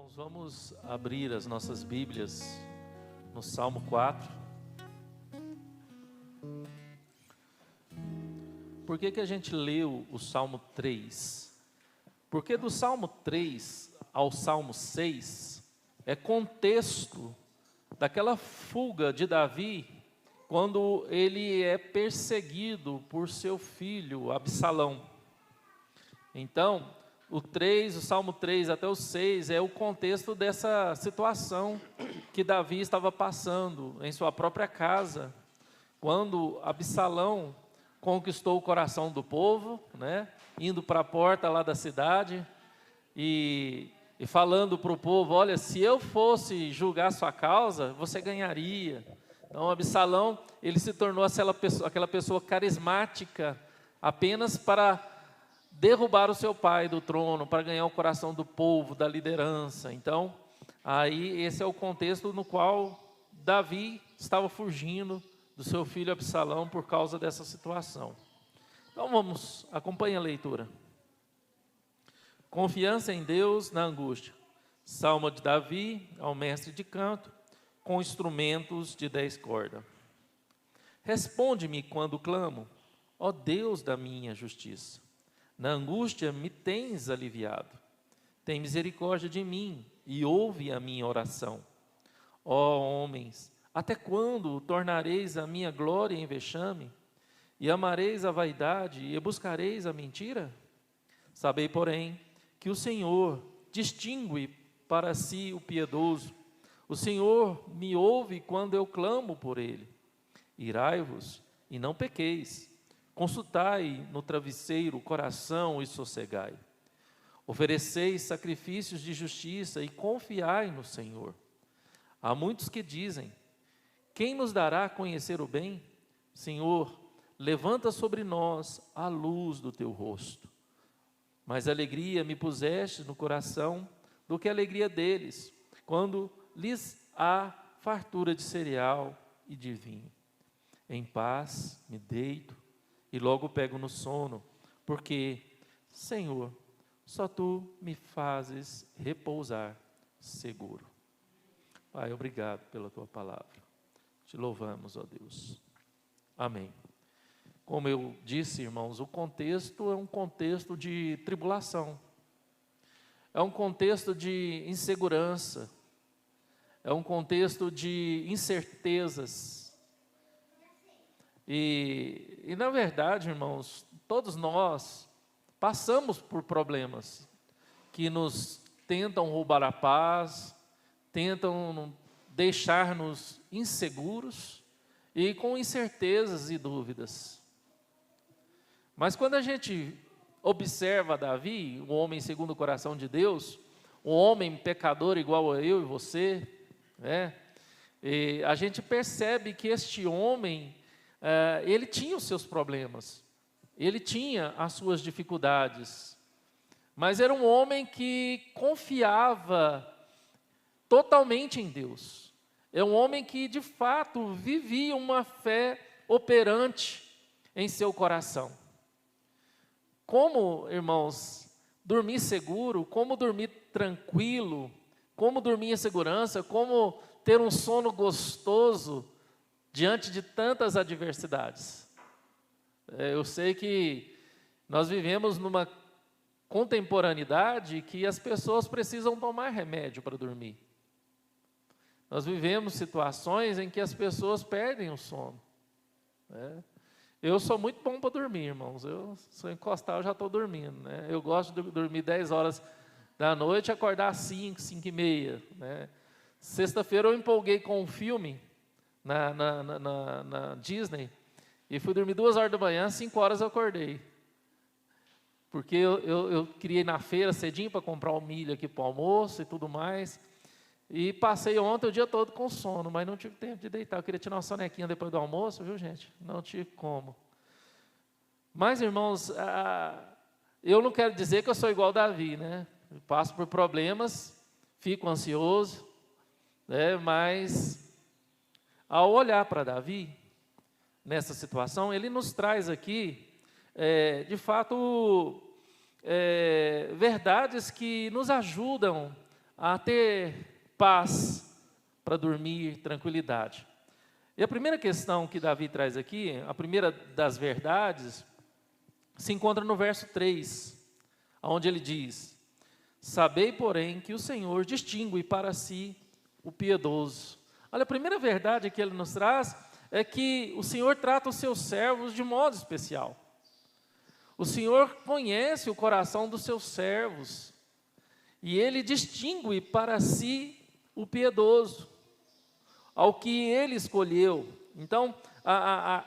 Irmãos, vamos abrir as nossas Bíblias no Salmo 4. Por que a gente leu o Salmo 3? Porque do Salmo 3 ao Salmo 6 é contexto daquela fuga de Davi, quando ele é perseguido por seu filho Absalão. Então, o Salmo 3 até o 6 é o contexto dessa situação que Davi estava passando em sua própria casa, quando Absalão conquistou o coração do povo, né, indo para a porta lá da cidade e falando para o povo: olha, se eu fosse julgar sua causa, você ganharia. Então Absalão, ele se tornou aquela pessoa carismática apenas para derrubar o seu pai do trono, para ganhar o coração do povo, da liderança. Então, aí esse é o contexto no qual Davi estava fugindo do seu filho Absalão por causa dessa situação. Então acompanhe a leitura. Confiança em Deus na angústia. Salmo de Davi ao mestre de canto, com instrumentos de 10 cordas. Responde-me quando clamo, ó Deus da minha justiça. Na angústia me tens aliviado. Tem misericórdia de mim e ouve a minha oração. Ó homens, até quando tornareis a minha glória em vexame? E amareis a vaidade e buscareis a mentira? Sabei, porém, que o Senhor distingue para si o piedoso. O Senhor me ouve quando eu clamo por ele. Irai-vos e não pequeis. Consultai no travesseiro o coração e sossegai. Ofereceis sacrifícios de justiça e confiai no Senhor. Há muitos que dizem: quem nos dará a conhecer o bem? Senhor, levanta sobre nós a luz do teu rosto. Mais alegria me puseste no coração do que a alegria deles, quando lhes há fartura de cereal e de vinho. Em paz me deito e logo pego no sono, porque, Senhor, só Tu me fazes repousar seguro. Pai, obrigado pela Tua palavra. Te louvamos, ó Deus. Amém. Como eu disse, irmãos, o contexto é um contexto de tribulação. É um contexto de insegurança. É um contexto de incertezas. E na verdade, irmãos, todos nós passamos por problemas que nos tentam roubar a paz, tentam deixar-nos inseguros e com incertezas e dúvidas. Mas quando a gente observa Davi, um homem segundo o coração de Deus, um homem pecador igual a eu e você, né? E a gente percebe que este homem, ele tinha os seus problemas, ele tinha as suas dificuldades, mas era um homem que confiava totalmente em Deus. É um homem que, de fato, vivia uma fé operante em seu coração. Como, irmãos, dormir seguro, como dormir tranquilo, como dormir em segurança, como ter um sono gostoso diante de tantas adversidades. Eu sei que nós vivemos numa contemporaneidade que as pessoas precisam tomar remédio para dormir. Nós vivemos situações em que as pessoas perdem o sono, né? Eu sou muito bom para dormir, irmãos. Se eu encostar, eu já estou dormindo, né? Eu gosto de dormir 10 horas da noite e acordar às 5, 5h30, né? Sexta-feira eu empolguei com um filme na Disney e fui dormir 2 horas da manhã, às 5 horas eu acordei. Porque eu queria ir na feira cedinho para comprar o milho aqui para o almoço e tudo mais. E passei ontem o dia todo com sono, mas não tive tempo de deitar. Eu queria tirar uma sonequinha depois do almoço, viu, gente? Não tive como. Mas, irmãos, eu não quero dizer que eu sou igual a Davi, né? Eu passo por problemas, fico ansioso, né? Mas, ao olhar para Davi, nessa situação, ele nos traz aqui, de fato, verdades que nos ajudam a ter paz para dormir, tranquilidade. E a primeira questão que Davi traz aqui, a primeira das verdades, se encontra no verso 3, onde ele diz: sabei, porém, que o Senhor distingue para si o piedoso. Olha, a primeira verdade que ele nos traz é que o Senhor trata os seus servos de modo especial. O Senhor conhece o coração dos seus servos e Ele distingue para si o piedoso, ao que Ele escolheu. Então,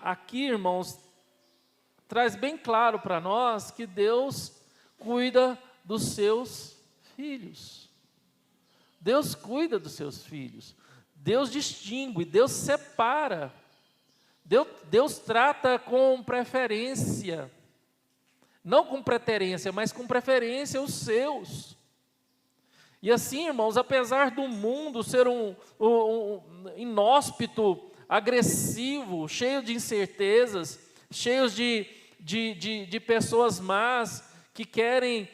aqui, irmãos, traz bem claro para nós que Deus cuida dos seus filhos. Deus cuida dos seus filhos. Deus distingue, Deus separa. Deus trata com preferência. Não com preterência, mas com preferência os seus. E assim, irmãos, apesar do mundo ser um inóspito, agressivo, cheio de incertezas, cheios de pessoas más que querem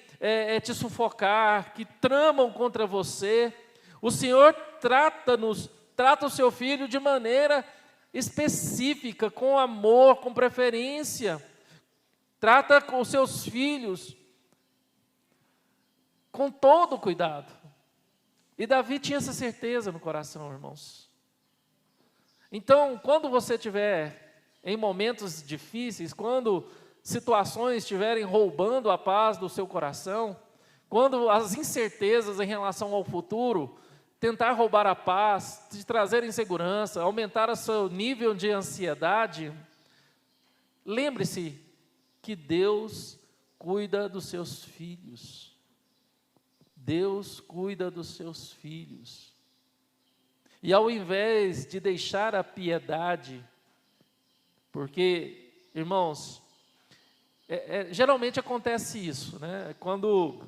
te sufocar, que tramam contra você, o Senhor trata o seu filho de maneira específica, com amor, com preferência. Trata com os seus filhos com todo cuidado. E Davi tinha essa certeza no coração, irmãos. Então, quando você estiver em momentos difíceis, quando situações estiverem roubando a paz do seu coração, quando as incertezas em relação ao futuro tentar roubar a paz, te trazer insegurança, aumentar o seu nível de ansiedade, lembre-se que Deus cuida dos seus filhos. Deus cuida dos seus filhos. E ao invés de deixar a piedade, porque, irmãos, geralmente acontece isso, né? Quando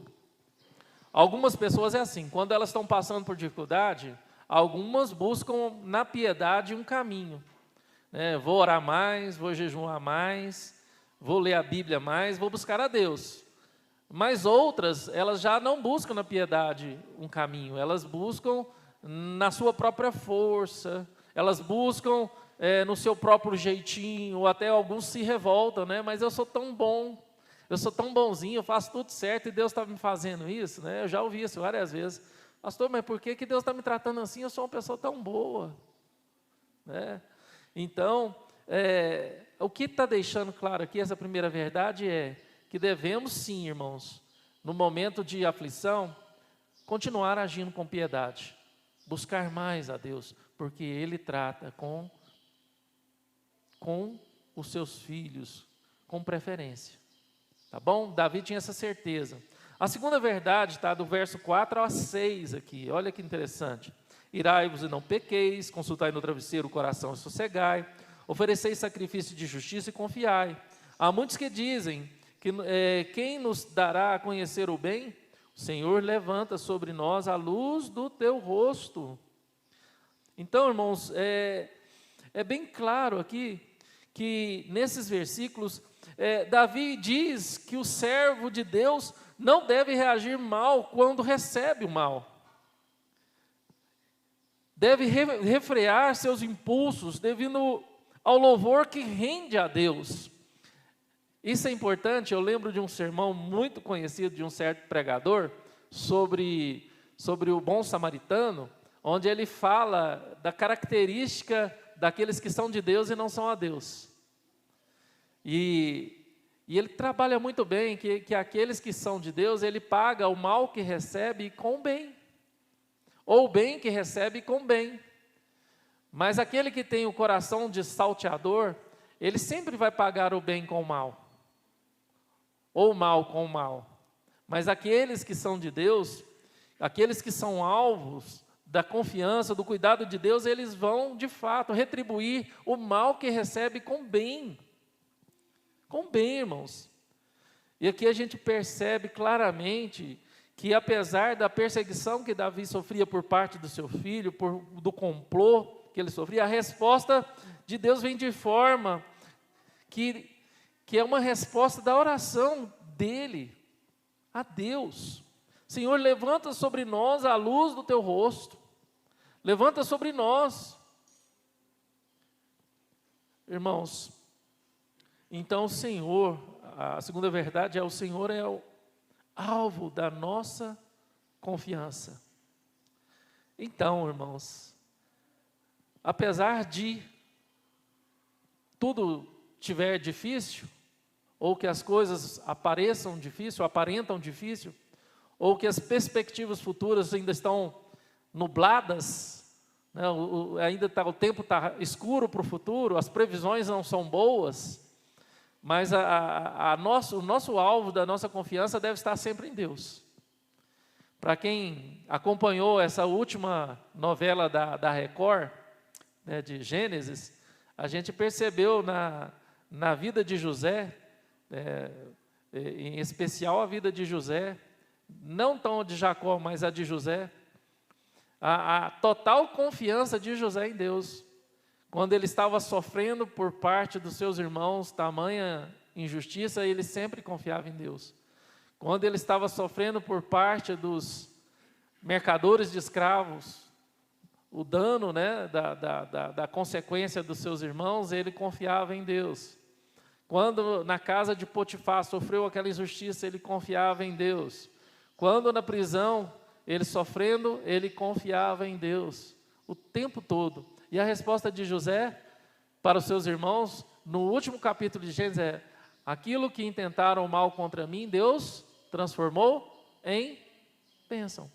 algumas pessoas é assim, quando elas estão passando por dificuldade, algumas buscam na piedade um caminho, né? Vou orar mais, vou jejuar mais, vou ler a Bíblia mais, vou buscar a Deus. Mas outras, elas já não buscam na piedade um caminho, elas buscam na sua própria força, elas buscam no seu próprio jeitinho, ou até alguns se revoltam, né? Mas eu sou tão bom, eu sou tão bonzinho, eu faço tudo certo e Deus está me fazendo isso, né? Eu já ouvi isso várias vezes. Pastor, mas por que Deus está me tratando assim? Eu sou uma pessoa tão boa, né? Então, o que está deixando claro aqui, essa primeira verdade é que devemos sim, irmãos, no momento de aflição, continuar agindo com piedade, buscar mais a Deus, porque Ele trata com os seus filhos, com preferência, tá bom? Davi tinha essa certeza. A segunda verdade está do verso 4 a 6 aqui, olha que interessante. Irai-vos e não pequeis, consultai no travesseiro o coração e sossegai, ofereceis sacrifício de justiça e confiai. Há muitos que dizem que quem nos dará a conhecer o bem? O Senhor levanta sobre nós a luz do teu rosto. Então, irmãos, é bem claro aqui que nesses versículos, Davi diz que o servo de Deus não deve reagir mal quando recebe o mal. Deve refrear seus impulsos devido ao louvor que rende a Deus. Isso é importante. Eu lembro de um sermão muito conhecido de um certo pregador sobre o bom samaritano, onde ele fala da característica daqueles que são de Deus e não são a Deus. E ele trabalha muito bem que aqueles que são de Deus, ele paga o mal que recebe com o bem, ou o bem que recebe com o bem. Mas aquele que tem o coração de salteador, ele sempre vai pagar o bem com o mal, ou o mal com o mal. Mas aqueles que são de Deus, aqueles que são alvos da confiança, do cuidado de Deus, eles vão, de fato, retribuir o mal que recebe com bem. Com bem, irmãos. E aqui a gente percebe claramente que, apesar da perseguição que Davi sofria por parte do seu filho, do complô que ele sofria, a resposta de Deus vem de forma que é uma resposta da oração dele a Deus. Senhor, levanta sobre nós a luz do teu rosto. Levanta sobre nós. Irmãos, então o Senhor, a segunda verdade é o Senhor é o alvo da nossa confiança. Então, irmãos, apesar de tudo estiver difícil, ou que as coisas apareçam difícil, aparentam difícil, ou que as perspectivas futuras ainda estão nubladas, né, o tempo está escuro para o futuro, as previsões não são boas, mas o nosso alvo da nossa confiança deve estar sempre em Deus. Para quem acompanhou essa última novela da Record, né, de Gênesis, a gente percebeu na vida de José, em especial a vida de José, não tão de Jacó, mas a de José, a total confiança de José em Deus. Quando ele estava sofrendo por parte dos seus irmãos, tamanha injustiça, ele sempre confiava em Deus. Quando ele estava sofrendo por parte dos mercadores de escravos, o dano, né, da consequência dos seus irmãos, ele confiava em Deus. Quando na casa de Potifar sofreu aquela injustiça, ele confiava em Deus. Quando na prisão, ele sofrendo, ele confiava em Deus, o tempo todo. E a resposta de José para os seus irmãos, no último capítulo de Gênesis, é: aquilo que intentaram mal contra mim, Deus transformou em bênção.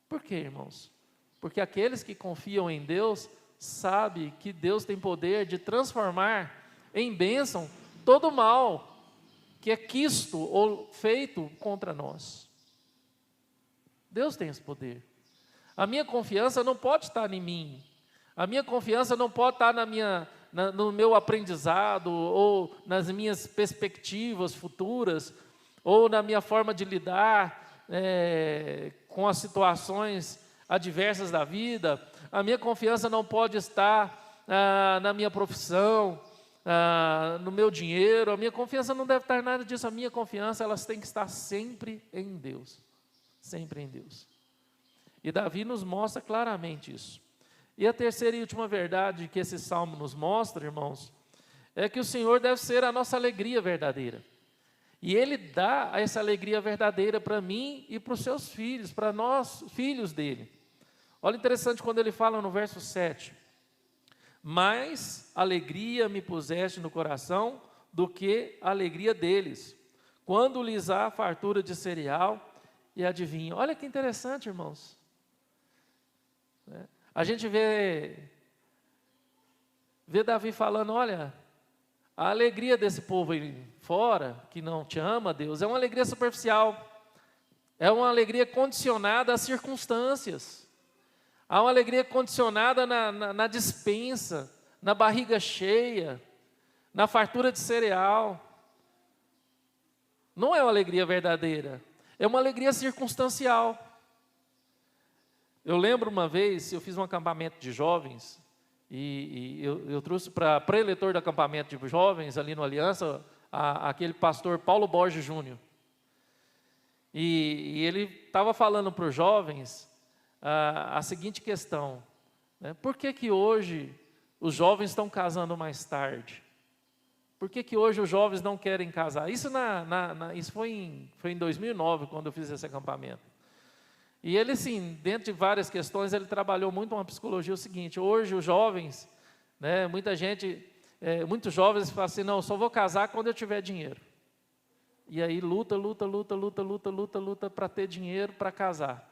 Por quê, irmãos? Porque aqueles que confiam em Deus, sabem que Deus tem poder de transformar em bênção todo mal que é quisto ou feito contra nós. Deus tem esse poder. A minha confiança não pode estar em mim. A minha confiança não pode estar no meu aprendizado, ou nas minhas perspectivas futuras, ou na minha forma de lidar com as situações adversas da vida. A minha confiança não pode estar na minha profissão, no meu dinheiro. A minha confiança não deve estar em nada disso. A minha confiança, elas tem que estar sempre em Deus. Sempre em Deus. E Davi nos mostra claramente isso. E a terceira e última verdade que esse salmo nos mostra, irmãos, é que o Senhor deve ser a nossa alegria verdadeira. E Ele dá essa alegria verdadeira para mim e para os seus filhos, para nós, filhos dele. Olha, interessante quando ele fala no verso 7. Mais alegria me puseste no coração do que a alegria deles, quando lhes há fartura de cereal e adivinho. Olha que interessante, irmãos. A gente vê Davi falando: olha, a alegria desse povo aí fora, que não te ama, Deus, é uma alegria superficial, é uma alegria condicionada às circunstâncias, há uma alegria condicionada na despensa, na barriga cheia, na fartura de cereal. Não é uma alegria verdadeira, é uma alegria circunstancial. Eu lembro uma vez, eu fiz um acampamento de jovens, e eu trouxe para preletor do acampamento de jovens, ali no Aliança, aquele pastor Paulo Borges Júnior. E ele estava falando para os jovens a seguinte questão, né? Por que hoje os jovens estão casando mais tarde? Por que hoje os jovens não querem casar? Isso, isso foi em 2009, quando eu fiz esse acampamento. E ele, sim, dentro de várias questões, ele trabalhou muito uma psicologia, o seguinte: hoje os jovens, né, muitos jovens falam assim: não, eu só vou casar quando eu tiver dinheiro. E aí luta para ter dinheiro para casar.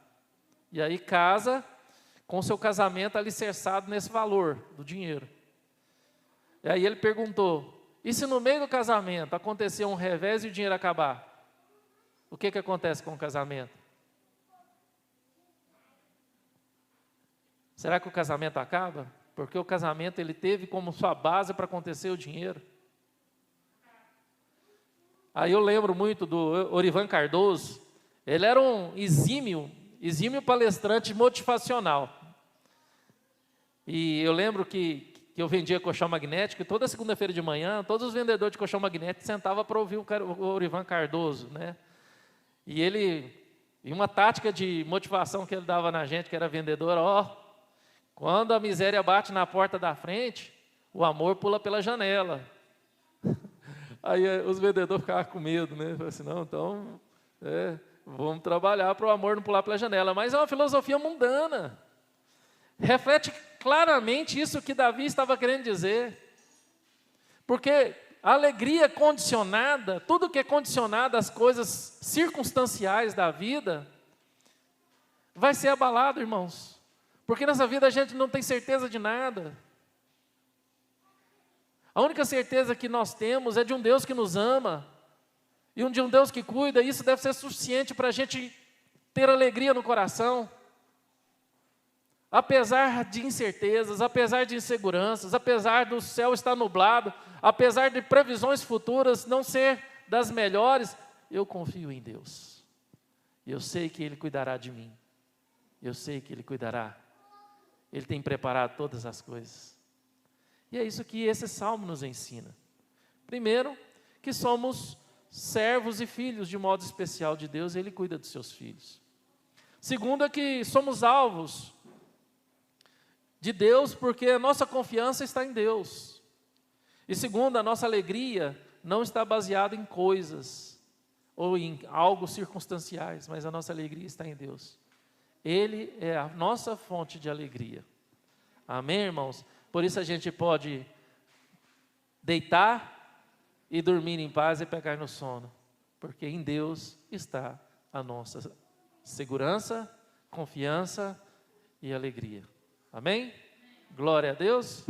E aí casa com seu casamento alicerçado nesse valor do dinheiro. E aí ele perguntou: e se no meio do casamento acontecer um revés e o dinheiro acabar? O que acontece com o casamento? Será que o casamento acaba? Porque o casamento ele teve como sua base para acontecer o dinheiro. Aí eu lembro muito do Orivan Cardoso. Ele era um exímio palestrante motivacional. E eu lembro que eu vendia colchão magnético, e toda segunda-feira de manhã, todos os vendedores de colchão magnético sentavam para ouvir o Orivan Cardoso, né? E E uma tática de motivação que ele dava na gente, que era vendedor, quando a miséria bate na porta da frente, o amor pula pela janela. Aí os vendedores ficavam com medo, né? Falaram assim, não, então, vamos trabalhar para o amor não pular pela janela. Mas é uma filosofia mundana. Reflete claramente isso que Davi estava querendo dizer. Porque a alegria condicionada, tudo que é condicionado às coisas circunstanciais da vida, vai ser abalado, irmãos. Porque nessa vida a gente não tem certeza de nada. A única certeza que nós temos é de um Deus que nos ama, e de um Deus que cuida, e isso deve ser suficiente para a gente ter alegria no coração. Apesar de incertezas, apesar de inseguranças, apesar do céu estar nublado, apesar de previsões futuras não ser das melhores, eu confio em Deus. Eu sei que Ele cuidará de mim. Eu sei que Ele cuidará. Ele tem preparado todas as coisas. E é isso que esse salmo nos ensina. Primeiro, que somos servos e filhos de modo especial de Deus, e Ele cuida dos seus filhos. Segundo, é que somos alvos de Deus, porque a nossa confiança está em Deus. E segundo, a nossa alegria não está baseada em coisas ou em algo circunstanciais, mas a nossa alegria está em Deus. Ele é a nossa fonte de alegria. Amém, irmãos? Por isso a gente pode deitar e dormir em paz e pegar no sono, porque em Deus está a nossa segurança, confiança e alegria. Amém? Glória a Deus.